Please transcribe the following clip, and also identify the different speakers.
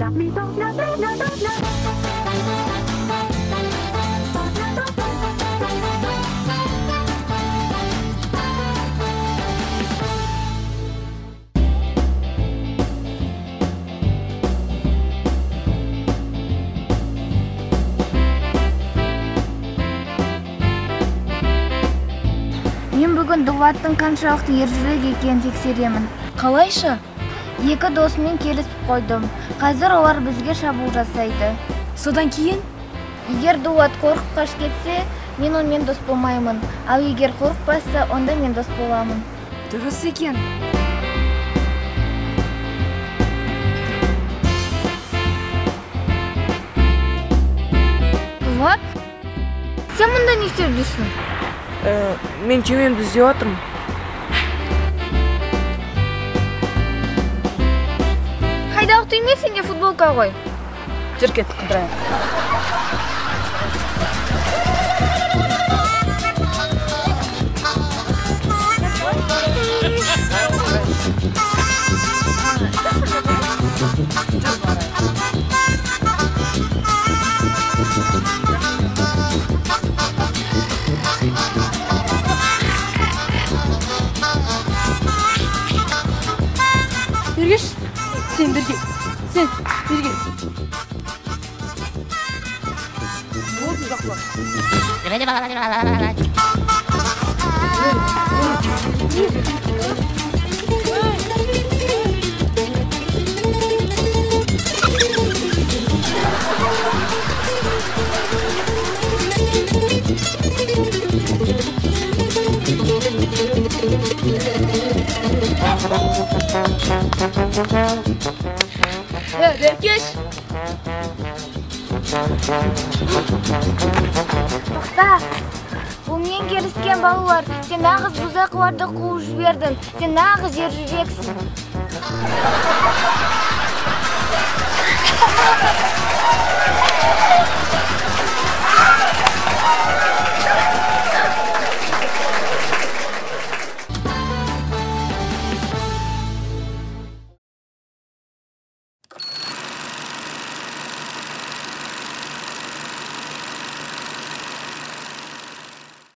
Speaker 1: Мен бүгін Дулаттың қаншалықты ержүрек екенін тексеремін.
Speaker 2: Қалайша?
Speaker 1: Екі досыммен келісіп қойдым. Қазір олар бізге шабуыл жасайды.
Speaker 2: Содан кейін?
Speaker 1: Егер Дулат қорқып қашып кетсе, мен онымен дос болмаймын. Ал егер қорықпаса, онда мен дос боламын.
Speaker 2: Дұрыс екен.
Speaker 1: Дулат, сен мұнда не істеп жүрсің?
Speaker 2: Мен кемемді іздеп отырмын.
Speaker 1: Қайдағы түйме, сенде футболка ғой.
Speaker 2: Жүр кет, қыдырайық. Бергеш, сен бірге. Сен бірге. Вот ұзақлар. Бергеш.
Speaker 1: Тоқта, бұл мен келіскен балалар. Сен нағыз бұзақыларды қуып жібердің. Сен нағыз ержүрексің.